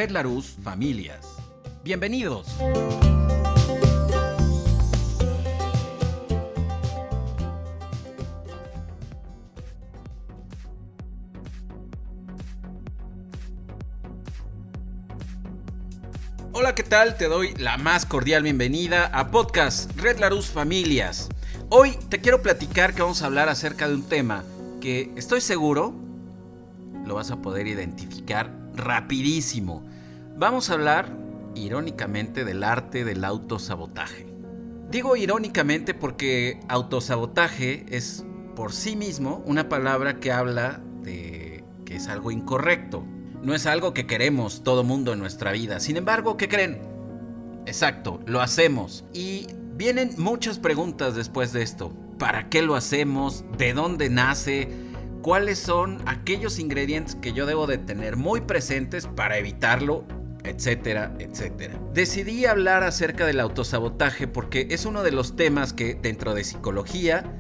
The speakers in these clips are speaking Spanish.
Red Larus Familias. Bienvenidos. Hola, ¿qué tal? Te doy la más cordial bienvenida a Podcast Red Larus Familias. Hoy te quiero platicar que vamos a hablar acerca de un tema que estoy seguro lo vas a poder identificar rapidísimo. Vamos a hablar, irónicamente, del arte del autosabotaje. Digo irónicamente porque autosabotaje es por sí mismo una palabra que habla de que es algo incorrecto. No es algo que queremos todo mundo en nuestra vida. Sin embargo, ¿qué creen? Exacto, lo hacemos. Y vienen muchas preguntas después de esto. ¿Para qué lo hacemos? ¿De dónde nace? ¿Cuáles son aquellos ingredientes que yo debo de tener muy presentes para evitarlo? Etcétera, etcétera. Decidí hablar acerca del autosabotaje porque es uno de los temas que dentro de psicología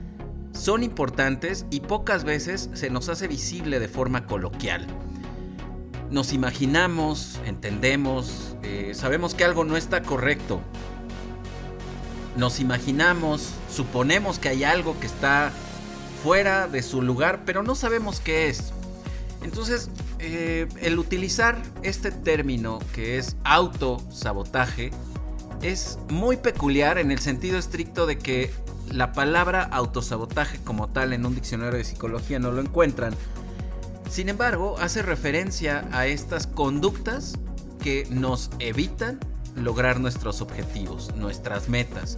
son importantes y pocas veces se nos hace visible de forma coloquial. Nos imaginamos, entendemos, sabemos que algo no está correcto. Nos imaginamos, suponemos que hay algo que está fuera de su lugar, pero no sabemos qué es. Entonces, el utilizar este término que es autosabotaje es muy peculiar en el sentido estricto de que la palabra autosabotaje como tal en un diccionario de psicología no lo encuentran. Sin embargo, hace referencia a estas conductas que nos evitan lograr nuestros objetivos, nuestras metas.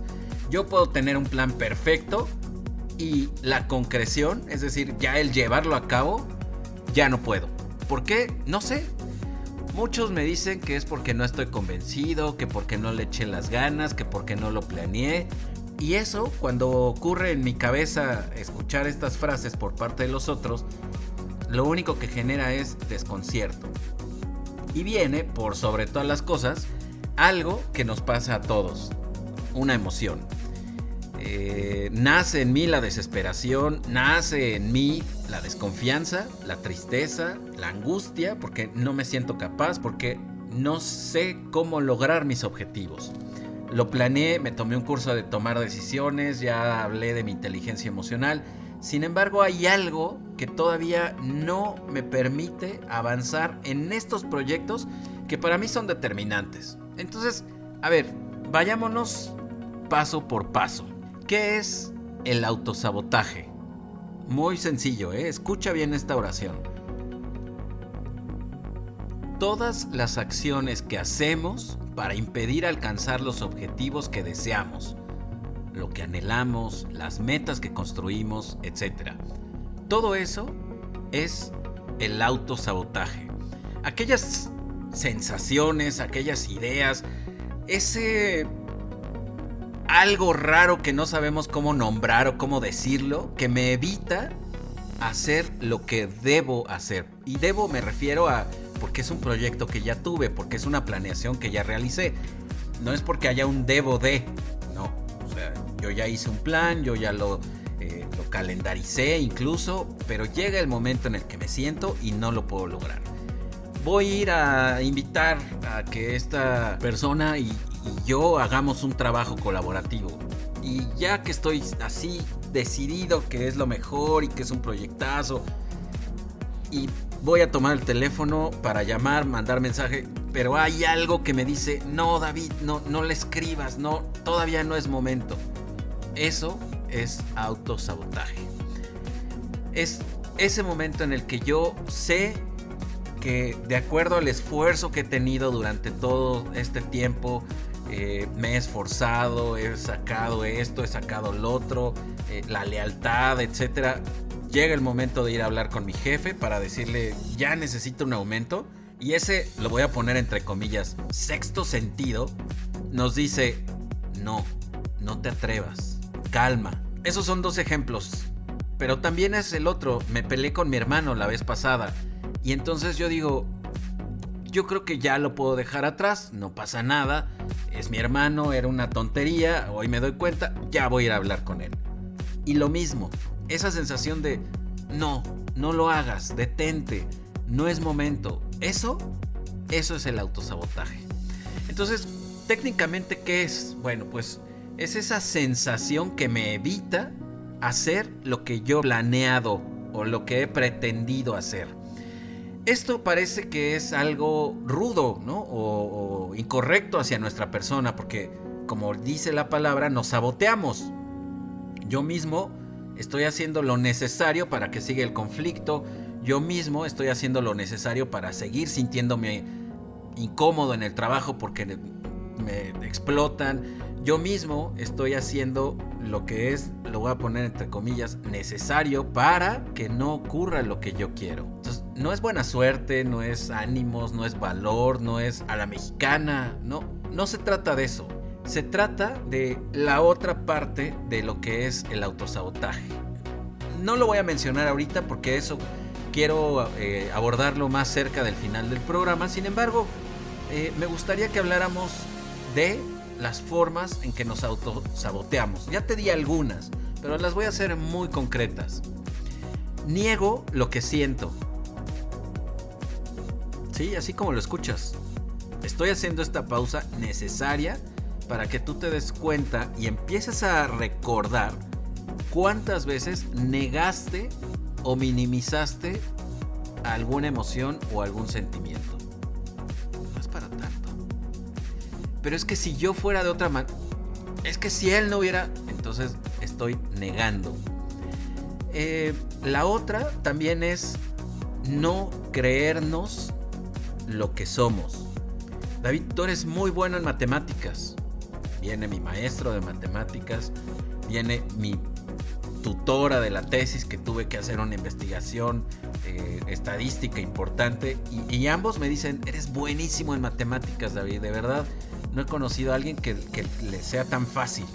Yo puedo tener un plan perfecto y la concreción, es decir, ya el llevarlo a cabo, ya no puedo. ¿Por qué? No sé. Muchos me dicen que es porque no estoy convencido, que porque no le eché las ganas, que porque no lo planeé. Y eso, cuando ocurre en mi cabeza escuchar estas frases por parte de los otros, lo único que genera es desconcierto. Y viene, por sobre todas las cosas, algo que nos pasa a todos, una emoción. Nace en mí la desesperación, nace en mí la desconfianza, la tristeza, la angustia, porque no me siento capaz, porque no sé cómo lograr mis objetivos. Lo planeé, me tomé un curso de tomar decisiones, ya hablé de mi inteligencia emocional. Sin embargo, hay algo que todavía no me permite avanzar en estos proyectos que para mí son determinantes. Entonces, a ver, vayámonos paso por paso. ¿Qué es el autosabotaje? Muy sencillo, escucha bien esta oración. Todas las acciones que hacemos para impedir alcanzar los objetivos que deseamos, lo que anhelamos, las metas que construimos, etc. Todo eso es el autosabotaje. Aquellas sensaciones, aquellas ideas, ese algo raro que no sabemos cómo nombrar o cómo decirlo, que me evita hacer lo que debo hacer. Y debo me refiero a porque es un proyecto que ya tuve, porque es una planeación que ya realicé. No es porque haya un debo de, no. O sea, yo ya hice un plan, yo ya lo calendaricé incluso, pero llega el momento en el que me siento y no lo puedo lograr. Voy a ir a invitar a que esta persona y yo hagamos un trabajo colaborativo. Y ya que estoy así decidido que es lo mejor y que es un proyectazo, y voy a tomar el teléfono para llamar, mandar mensaje, pero hay algo que me dice, no David, no le escribas, no, todavía no es momento. Eso es autosabotaje. Es ese momento en el que yo sé que de acuerdo al esfuerzo que he tenido durante todo este tiempo, me he esforzado, he sacado esto, he sacado lo otro, la lealtad, etcétera. Llega el momento de ir a hablar con mi jefe para decirle, ya necesito un aumento. Y ese, lo voy a poner entre comillas, sexto sentido, nos dice, no te atrevas, calma. Esos son dos ejemplos. Pero también es el otro, me peleé con mi hermano la vez pasada. Y entonces yo digo, yo creo que ya lo puedo dejar atrás, no pasa nada. Es mi hermano, era una tontería, hoy me doy cuenta, ya voy a ir a hablar con él. Y lo mismo, esa sensación de, no lo hagas, detente, no es momento. Eso Eso es el autosabotaje. Entonces, técnicamente, ¿qué es? Bueno, pues es esa sensación que me evita hacer lo que yo he planeado o lo que he pretendido hacer. Esto parece que es algo rudo, ¿no? O incorrecto hacia nuestra persona, porque, como dice la palabra, nos saboteamos. Yo mismo estoy haciendo lo necesario para que siga el conflicto. Yo mismo estoy haciendo lo necesario para seguir sintiéndome incómodo en el trabajo porque me explotan. Yo mismo estoy haciendo lo que es, lo voy a poner entre comillas, necesario para que no ocurra lo que yo quiero. Entonces, no es buena suerte, no es ánimos, no es valor, no es a la mexicana, no se trata de eso. Se trata de la otra parte de lo que es el autosabotaje. No lo voy a mencionar ahorita porque eso quiero abordarlo más cerca del final del programa. Sin embargo, me gustaría que habláramos de las formas en que nos autosaboteamos. Ya te di algunas, pero las voy a hacer muy concretas. Niego lo que siento. Sí, así como lo escuchas. Estoy haciendo esta pausa necesaria para que tú te des cuenta y empieces a recordar cuántas veces negaste o minimizaste alguna emoción o algún sentimiento. No es para tanto. Pero es que si yo fuera de otra manera, es que si él no hubiera, entonces estoy negando. La otra también es no creernos lo que somos. David, tú eres muy bueno en matemáticas. Viene mi maestro de matemáticas, viene mi tutora de la tesis que tuve que hacer una investigación estadística importante y ambos me dicen, eres buenísimo en matemáticas, David, de verdad. No he conocido a alguien que le sea tan fácil.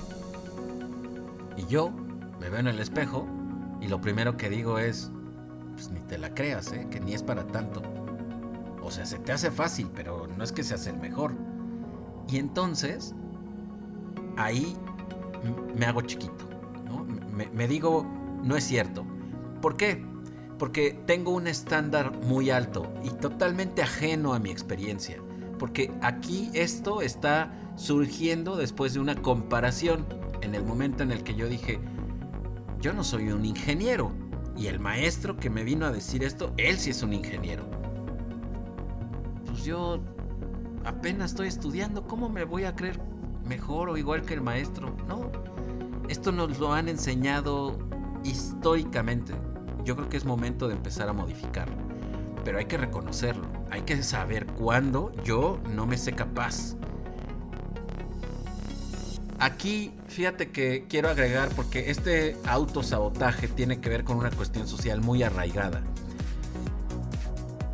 Y yo me veo en el espejo y lo primero que digo es, pues ni te la creas, que ni es para tanto. O sea, se te hace fácil, pero no es que seas el mejor. Y entonces, ahí me hago chiquito, ¿no? Me digo, no es cierto. ¿Por qué? Porque tengo un estándar muy alto y totalmente ajeno a mi experiencia. Porque aquí esto está surgiendo después de una comparación. En el momento en el que yo dije, yo no soy un ingeniero. Y el maestro que me vino a decir esto, él sí es un ingeniero. Pues yo apenas estoy estudiando, ¿cómo me voy a creer mejor o igual que el maestro? No, esto nos lo han enseñado históricamente. Yo creo que es momento de empezar a modificarlo. Pero hay que reconocerlo, hay que saber cuándo yo no me sé capaz. Aquí, fíjate que quiero agregar, porque este autosabotaje tiene que ver con una cuestión social muy arraigada.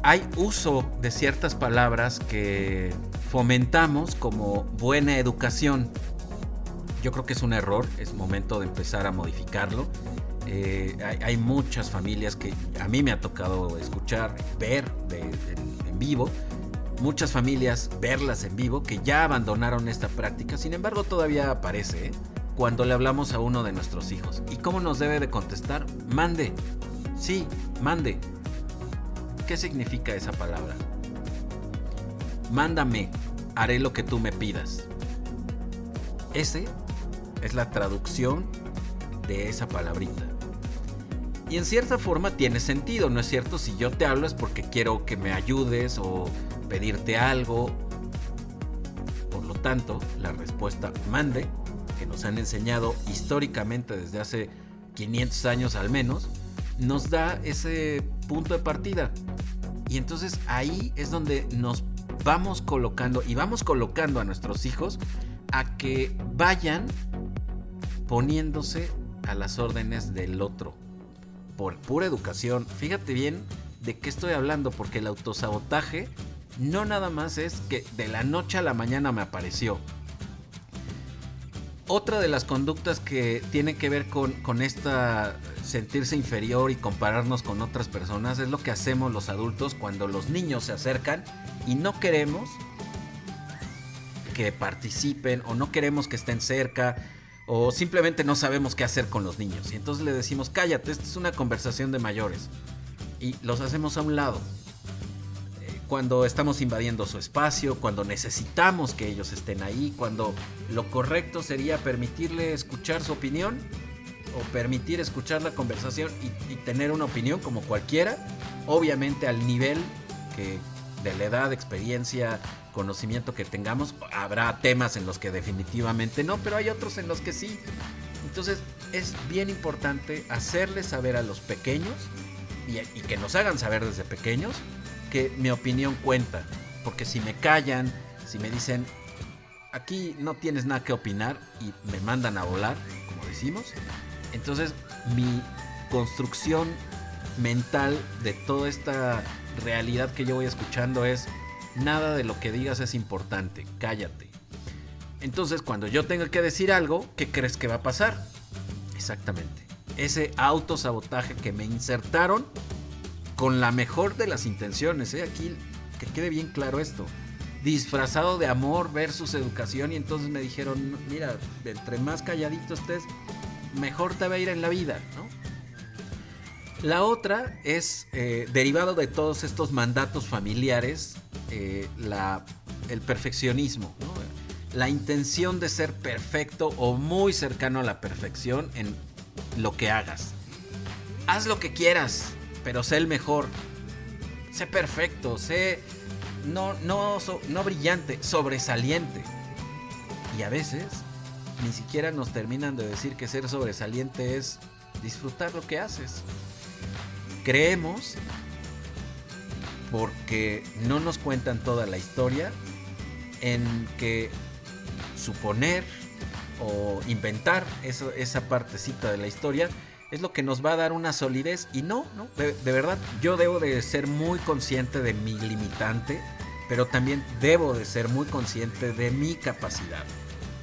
Hay uso de ciertas palabras que fomentamos como buena educación. Yo creo que es un error, es momento de empezar a modificarlo. Hay muchas familias que a mí me ha tocado escuchar, ver en vivo, muchas familias verlas en vivo que ya abandonaron esta práctica. Sin embargo, todavía aparece cuando le hablamos a uno de nuestros hijos. ¿Y cómo nos debe de contestar? Mande. Sí, mande. ¿Qué significa esa palabra? Mándame, haré lo que tú me pidas. Ese es la traducción de esa palabrita. Y en cierta forma tiene sentido, ¿no es cierto? Si yo te hablo es porque quiero que me ayudes o pedirte algo. Por lo tanto, la respuesta mande, que nos han enseñado históricamente desde hace 500 años al menos, nos da ese punto de partida. Y entonces ahí es donde nos vamos colocando y vamos colocando a nuestros hijos a que vayan poniéndose a las órdenes del otro. Por pura educación. Fíjate bien de qué estoy hablando, porque el autosabotaje no nada más es que de la noche a la mañana me apareció. Otra de las conductas que tiene que ver con esta sentirse inferior y compararnos con otras personas es lo que hacemos los adultos cuando los niños se acercan y no queremos que participen o no queremos que estén cerca. O simplemente no sabemos qué hacer con los niños. Y entonces le decimos, cállate, esta es una conversación de mayores. Y los hacemos a un lado. cuando estamos invadiendo su espacio, cuando necesitamos que ellos estén ahí, cuando lo correcto sería permitirle escuchar su opinión o permitir escuchar la conversación y tener una opinión como cualquiera, obviamente al nivel que de la edad, experiencia, conocimiento que tengamos. Habrá temas en los que definitivamente no, pero hay otros en los que sí. Entonces es bien importante hacerles saber a los pequeños y que nos hagan saber desde pequeños que mi opinión cuenta, porque si me callan, si me dicen aquí no tienes nada que opinar y me mandan a volar, como decimos, entonces mi construcción mental de toda esta realidad que yo voy escuchando es nada de lo que digas es importante, cállate. Entonces cuando yo tenga que decir algo, ¿qué crees que va a pasar? Exactamente, ese autosabotaje que me insertaron con la mejor de las intenciones, aquí que quede bien claro esto, disfrazado de amor versus educación, y entonces me dijeron, mira, entre más calladito estés, mejor te va a ir en la vida, ¿no? La otra es, derivado de todos estos mandatos familiares, el perfeccionismo, ¿no? La intención de ser perfecto o muy cercano a la perfección en lo que hagas. Haz lo que quieras, pero sé el mejor. Sé perfecto, sé no brillante, sobresaliente. Y a veces ni siquiera nos terminan de decir que ser sobresaliente es disfrutar lo que haces. Creemos, porque no nos cuentan toda la historia, en que suponer o inventar esa partecita de la historia es lo que nos va a dar una solidez. Y no, de verdad, yo debo de ser muy consciente de mi limitante, pero también debo de ser muy consciente de mi capacidad.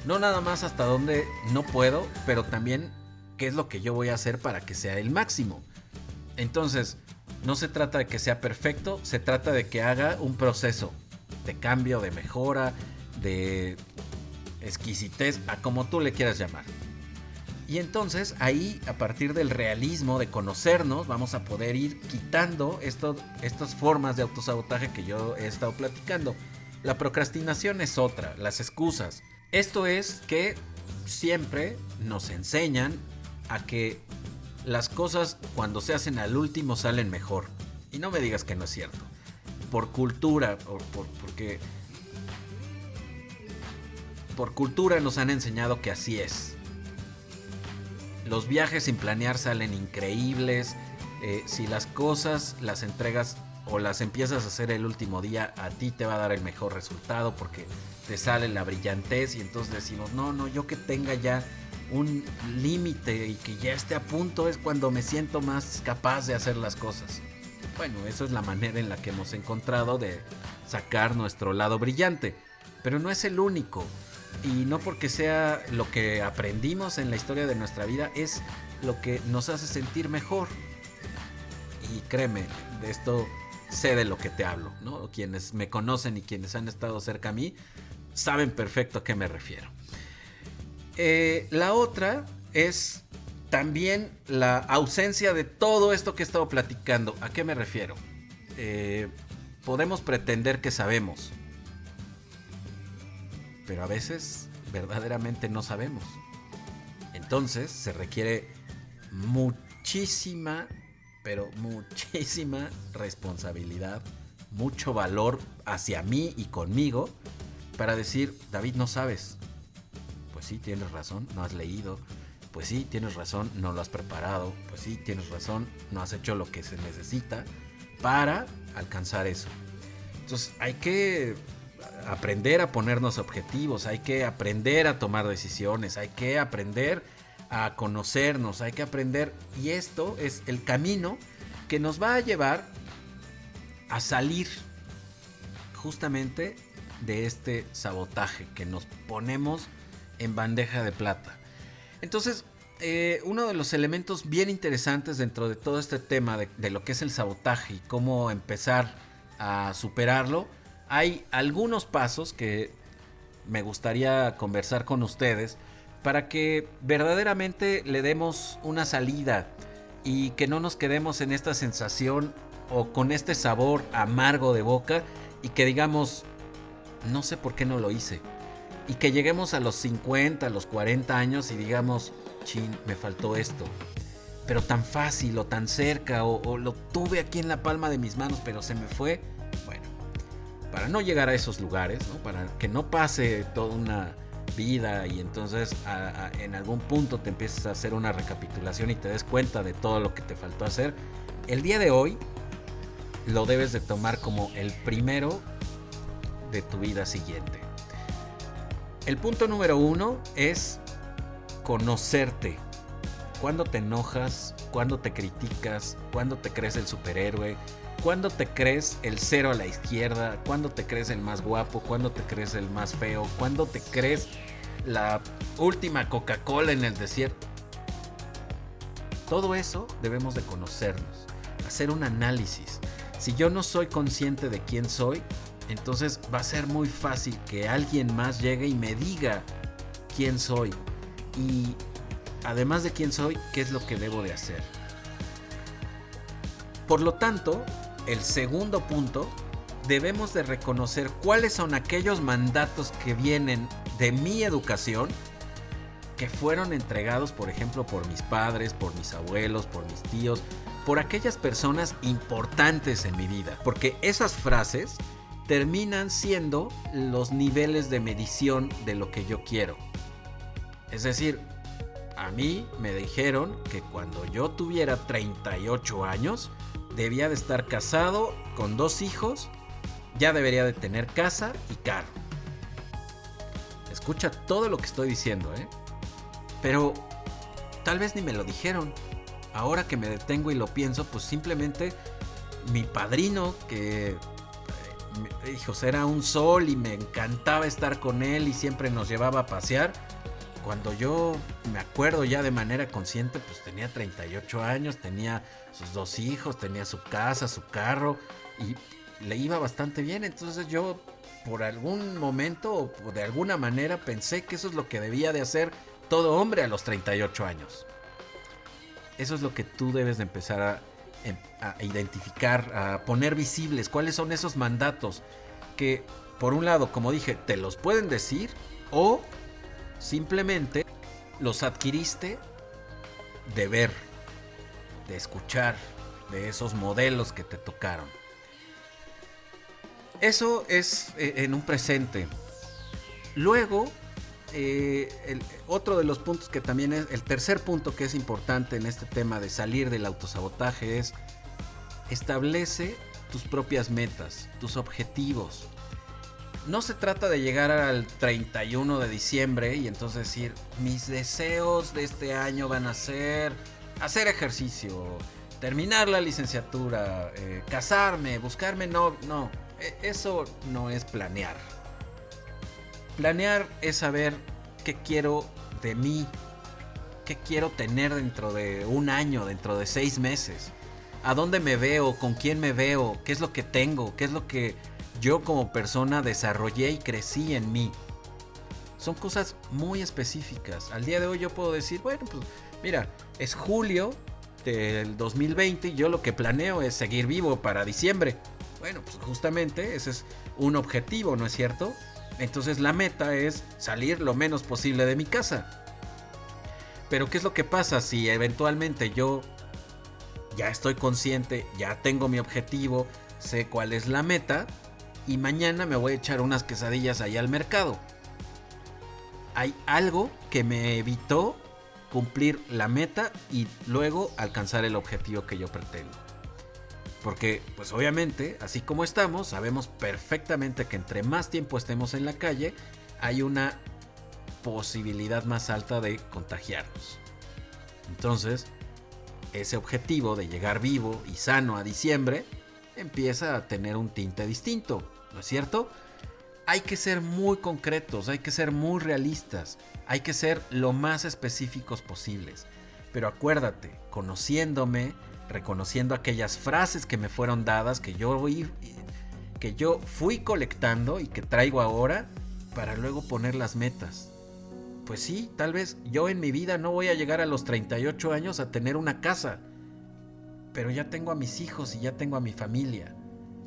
No nada más hasta donde no puedo, pero también qué es lo que yo voy a hacer para que sea el máximo. Entonces, no se trata de que sea perfecto, se trata de que haga un proceso de cambio, de mejora, de exquisitez, a como tú le quieras llamar. Y entonces ahí, a partir del realismo, de conocernos, vamos a poder ir quitando estas formas de autosabotaje que yo he estado platicando. La procrastinación es otra, las excusas. Esto es que siempre nos enseñan a que las cosas cuando se hacen al último salen mejor. Y no me digas que no es cierto. Por cultura, porque por cultura nos han enseñado que así es. Los viajes sin planear salen increíbles. Si las cosas las entregas o las empiezas a hacer el último día, a ti te va a dar el mejor resultado porque te sale la brillantez. Y entonces decimos, no, yo que tenga ya un límite y que ya esté a punto es cuando me siento más capaz de hacer las cosas. Bueno, eso es la manera en la que hemos encontrado de sacar nuestro lado brillante, pero no es el único. Y no porque sea lo que aprendimos en la historia de nuestra vida, es lo que nos hace sentir mejor. Y créeme, de esto sé de lo que te hablo, ¿no? Quienes me conocen y quienes han estado cerca a mí saben perfecto a qué me refiero. La otra es también la ausencia de todo esto que he estado platicando. ¿A qué me refiero? Podemos pretender que sabemos, pero a veces verdaderamente no sabemos. Entonces se requiere muchísima, pero muchísima responsabilidad, mucho valor hacia mí y conmigo para decir, David, no sabes. Pues sí, tienes razón, no has leído. Pues sí, tienes razón, no lo has preparado. Pues sí, tienes razón, no has hecho lo que se necesita para alcanzar eso. Entonces hay que aprender a ponernos objetivos, hay que aprender a tomar decisiones, hay que aprender a conocernos, hay que aprender, y esto es el camino que nos va a llevar a salir justamente de este sabotaje que nos ponemos en bandeja de plata. Entonces, uno de los elementos bien interesantes dentro de todo este tema de lo que es el sabotaje y cómo empezar a superarlo, hay algunos pasos que me gustaría conversar con ustedes para que verdaderamente le demos una salida y que no nos quedemos en esta sensación o con este sabor amargo de boca y que digamos, no sé por qué no lo hice. Y que lleguemos a los 50, a los 40 años y digamos, chin, me faltó esto. Pero tan fácil o tan cerca o lo tuve aquí en la palma de mis manos pero se me fue. Bueno, para no llegar a esos lugares, ¿no? Para que no pase toda una vida y entonces en algún punto te empieces a hacer una recapitulación y te des cuenta de todo lo que te faltó hacer, el día de hoy lo debes de tomar como el primero de tu vida siguiente. El punto número 1 es conocerte. ¿Cuándo te enojas? ¿Cuándo te criticas? ¿Cuándo te crees el superhéroe? ¿Cuándo te crees el cero a la izquierda? ¿Cuándo te crees el más guapo? ¿Cuándo te crees el más feo? ¿Cuándo te crees la última Coca-Cola en el desierto? Todo eso debemos de conocernos, hacer un análisis. Si yo no soy consciente de quién soy, entonces va a ser muy fácil que alguien más llegue y me diga quién soy. Y además de quién soy, qué es lo que debo de hacer. Por lo tanto, el segundo punto, debemos de reconocer cuáles son aquellos mandatos que vienen de mi educación, que fueron entregados, por ejemplo, por mis padres, por mis abuelos, por mis tíos, por aquellas personas importantes en mi vida. Porque esas frases terminan siendo los niveles de medición de lo que yo quiero. Es decir, a mí me dijeron que cuando yo tuviera 38 años, debía de estar casado con 2 hijos, ya debería de tener casa y carro. Escucha todo lo que estoy diciendo, Pero tal vez ni me lo dijeron. Ahora que me detengo y lo pienso, pues simplemente mi padrino, que hijos, era un sol y me encantaba estar con él y siempre nos llevaba a pasear. Cuando yo me acuerdo ya de manera consciente, pues tenía 38 años, tenía sus 2 hijos, tenía su casa, su carro y le iba bastante bien. Entonces yo por algún momento o de alguna manera pensé que eso es lo que debía de hacer todo hombre a los 38 años. Eso es lo que tú debes de empezar a identificar, a poner visibles. ¿Cuáles son esos mandatos? Que por un lado, como dije, te los pueden decir o simplemente los adquiriste de ver, de escuchar, de esos modelos que te tocaron. Eso es en un presente. Luego, otro de los puntos que también es el tercer punto que es importante en este tema de salir del autosabotaje es establece tus propias metas, tus objetivos. No se trata de llegar al 31 de diciembre y entonces decir, mis deseos de este año van a ser hacer ejercicio, terminar la licenciatura, casarme, buscarme novio. No, eso no es planear. Planear es saber qué quiero de mí, qué quiero tener dentro de un año, dentro de 6 meses, a dónde me veo, con quién me veo, qué es lo que tengo, qué es lo que yo como persona desarrollé y crecí en mí. Son cosas muy específicas. Al día de hoy yo puedo decir, bueno, pues mira, es julio del 2020 y yo lo que planeo es seguir vivo para diciembre. Bueno, pues justamente ese es un objetivo, ¿no es cierto? Entonces la meta es salir lo menos posible de mi casa. Pero ¿qué es lo que pasa si eventualmente yo ya estoy consciente, ya tengo mi objetivo, sé cuál es la meta y mañana me voy a echar unas quesadillas allá al mercado? Hay algo que me evitó cumplir la meta y luego alcanzar el objetivo que yo pretendo. Porque, pues obviamente, así como estamos, sabemos perfectamente que entre más tiempo estemos en la calle, hay una posibilidad más alta de contagiarnos. Entonces, ese objetivo de llegar vivo y sano a diciembre empieza a tener un tinte distinto, ¿no es cierto? Hay que ser muy concretos, hay que ser muy realistas, hay que ser lo más específicos posibles. Pero acuérdate, conociéndome, reconociendo aquellas frases que me fueron dadas, que yo fui colectando y que traigo ahora para luego poner las metas. Pues sí, tal vez yo en mi vida no voy a llegar a los 38 años a tener una casa, pero ya tengo a mis hijos y ya tengo a mi familia.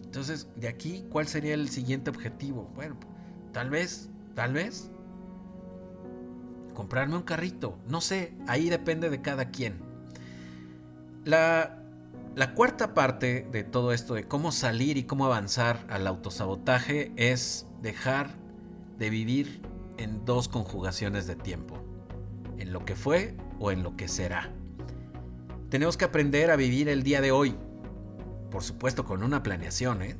Entonces, de aquí, ¿cuál sería el siguiente objetivo? Bueno, tal vez, comprarme un carrito. No sé, ahí depende de cada quien. La cuarta parte de todo esto, de cómo salir y cómo avanzar al autosabotaje, es dejar de vivir en dos conjugaciones de tiempo. En lo que fue o en lo que será. Tenemos que aprender a vivir el día de hoy. Por supuesto, con una planeación, ¿eh?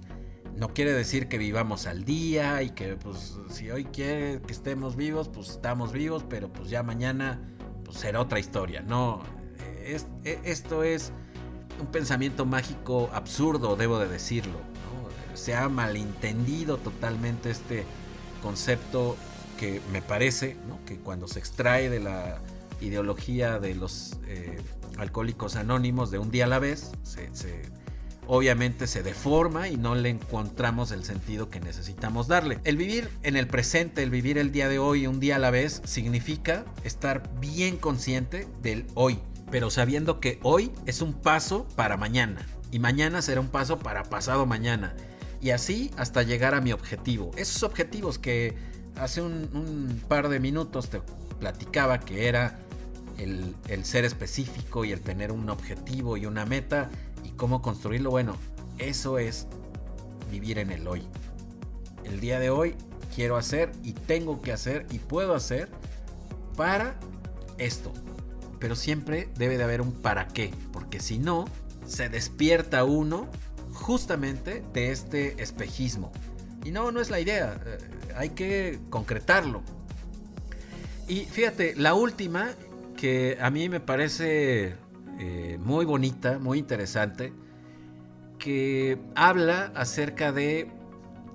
No quiere decir que vivamos al día y que pues si hoy quiere que estemos vivos, pues estamos vivos, pero pues ya mañana pues será otra historia. No, esto es un pensamiento mágico absurdo, debo de decirlo, ¿no? Se ha malentendido totalmente este concepto que me parece, ¿no?, que cuando se extrae de la ideología de los alcohólicos anónimos de un día a la vez, obviamente se deforma y no le encontramos el sentido que necesitamos darle. El vivir en el presente, el vivir el día de hoy, un día a la vez, significa estar bien consciente del hoy, pero sabiendo que hoy es un paso para mañana y mañana será un paso para pasado mañana, y así hasta llegar a mi objetivo. Esos objetivos que hace un par de minutos te platicaba, que era el ser específico y el tener un objetivo y una meta y cómo construirlo. Bueno, eso es vivir en el hoy. El día de hoy quiero hacer y tengo que hacer y puedo hacer para esto, pero siempre debe de haber un para qué, porque si no, se despierta uno justamente de este espejismo. Y no es la idea, hay que concretarlo. Y fíjate, la última, que a mí me parece muy bonita, muy interesante, que habla acerca de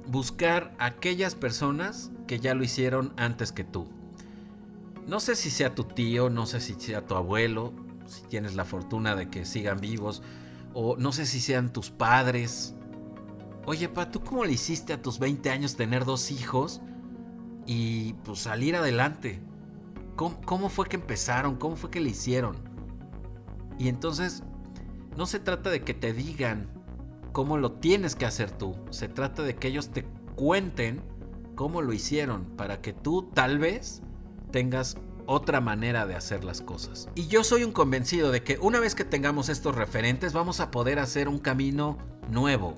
buscar a aquellas personas que ya lo hicieron antes que tú. No sé si sea tu tío, no sé si sea tu abuelo, si tienes la fortuna de que sigan vivos, o no sé si sean tus padres. Oye, pa, ¿tú cómo le hiciste a tus 20 años tener 2 hijos y pues salir adelante? ¿Cómo fue que empezaron? ¿Cómo fue que le hicieron? Y entonces, no se trata de que te digan cómo lo tienes que hacer tú. Se trata de que ellos te cuenten cómo lo hicieron, para que tú tal vez tengas otra manera de hacer las cosas. Y yo soy un convencido de que una vez que tengamos estos referentes, vamos a poder hacer un camino nuevo.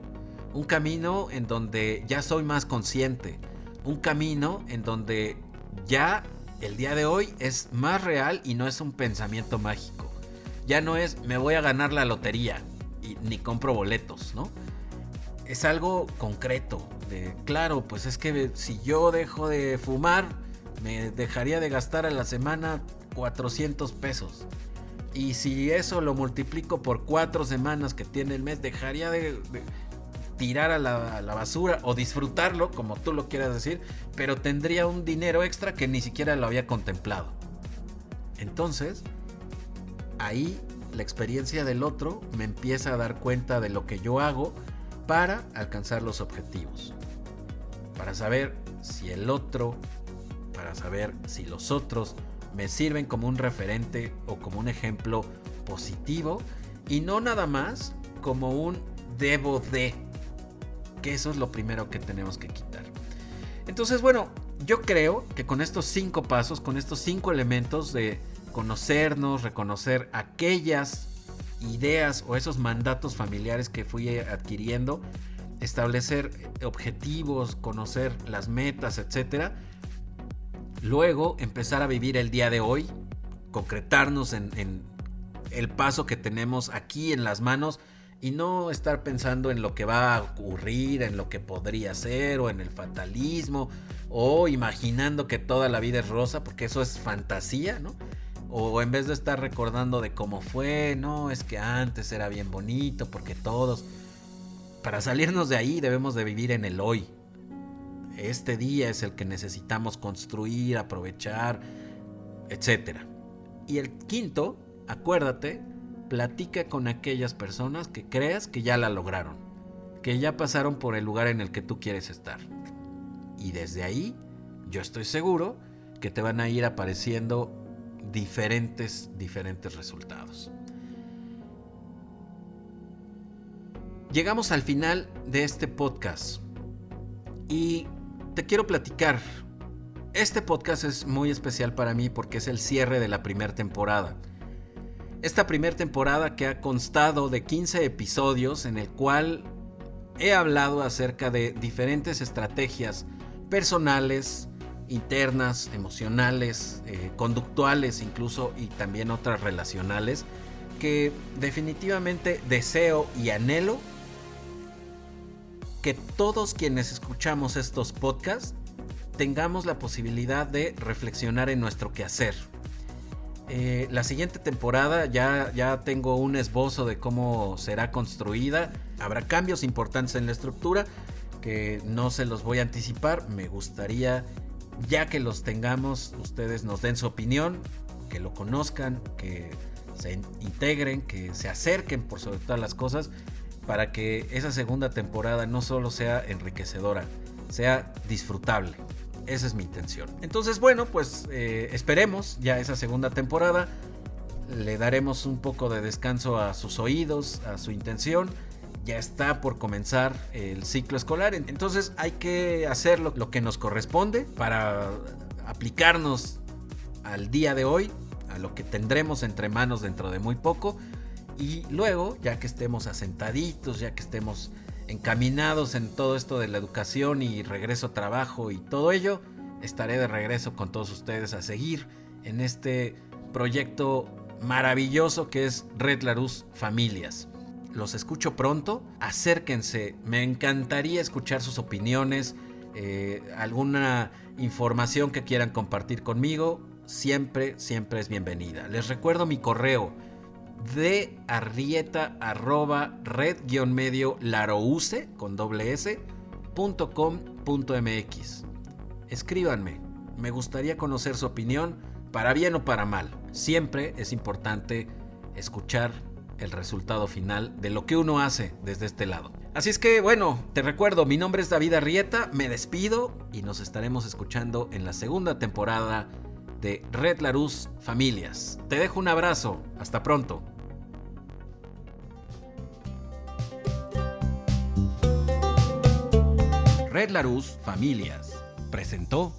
Un camino en donde ya soy más consciente. Un camino en donde ya el día de hoy es más real y no es un pensamiento mágico. Ya no es me voy a ganar la lotería y ni compro boletos, ¿no? Es algo concreto. Claro, pues es que si yo dejo de fumar, me dejaría de gastar a la semana 400 pesos. Y si eso lo multiplico por 4 semanas que tiene el mes, dejaría de tirar a la basura o disfrutarlo, como tú lo quieras decir, pero tendría un dinero extra que ni siquiera lo había contemplado. Entonces, ahí la experiencia del otro me empieza a dar cuenta de lo que yo hago para alcanzar los objetivos. Para saber si el otro, para saber si los otros me sirven como un referente o como un ejemplo positivo, y no nada más como un debo de, que eso es lo primero que tenemos que quitar. Entonces, bueno, yo creo que con estos 5 pasos, con estos 5 elementos de conocernos, reconocer aquellas ideas o esos mandatos familiares que fui adquiriendo, establecer objetivos, conocer las metas, etcétera. Luego empezar a vivir el día de hoy, concretarnos en el paso que tenemos aquí en las manos y no estar pensando en lo que va a ocurrir, en lo que podría ser, o en el fatalismo, o imaginando que toda la vida es rosa, porque eso es fantasía, ¿no? O en vez de estar recordando de cómo fue, no, es que antes era bien bonito, porque todos... Para salirnos de ahí debemos de vivir en el hoy. Este día es el que necesitamos construir, aprovechar, etc. Y el quinto, acuérdate, platica con aquellas personas que creas que ya la lograron, que ya pasaron por el lugar en el que tú quieres estar. Y desde ahí, yo estoy seguro que te van a ir apareciendo diferentes resultados. Llegamos al final de este podcast y te quiero platicar. Este podcast es muy especial para mí porque es el cierre de la primera temporada. Esta primera temporada que ha constado de 15 episodios en el cual he hablado acerca de diferentes estrategias personales, internas, emocionales, conductuales incluso, y también otras relacionales que definitivamente deseo y anhelo que todos quienes escuchamos estos podcasts tengamos la posibilidad de reflexionar en nuestro quehacer. La siguiente temporada ya tengo un esbozo de cómo será construida. Habrá cambios importantes en la estructura que no se los voy a anticipar. Me gustaría, ya que los tengamos, ustedes nos den su opinión, que lo conozcan, que se integren, que se acerquen por sobre todas las cosas, para que esa segunda temporada no solo sea enriquecedora, sea disfrutable. Esa es mi intención. Entonces, bueno, pues esperemos ya esa segunda temporada. Le daremos un poco de descanso a sus oídos, a su intención. Ya está por comenzar el ciclo escolar. Entonces hay que hacer lo que nos corresponde para aplicarnos al día de hoy, a lo que tendremos entre manos dentro de muy poco. Y luego, ya que estemos asentaditos, ya que estemos encaminados en todo esto de la educación y regreso a trabajo y todo ello, estaré de regreso con todos ustedes a seguir en este proyecto maravilloso que es Red Larus Familias. Los escucho pronto, acérquense, me encantaría escuchar sus opiniones, alguna información que quieran compartir conmigo, siempre es bienvenida. Les recuerdo mi correo darrieta@red-larouse.com.mx. Escríbanme, me gustaría conocer su opinión, para bien o para mal. Siempre es importante escuchar el resultado final de lo que uno hace desde este lado. Así es que bueno, te recuerdo, mi nombre es David Arrieta, me despido y nos estaremos escuchando en la segunda temporada de Red Larus Familias. Te dejo un abrazo, hasta pronto. Red Larus Familias presentó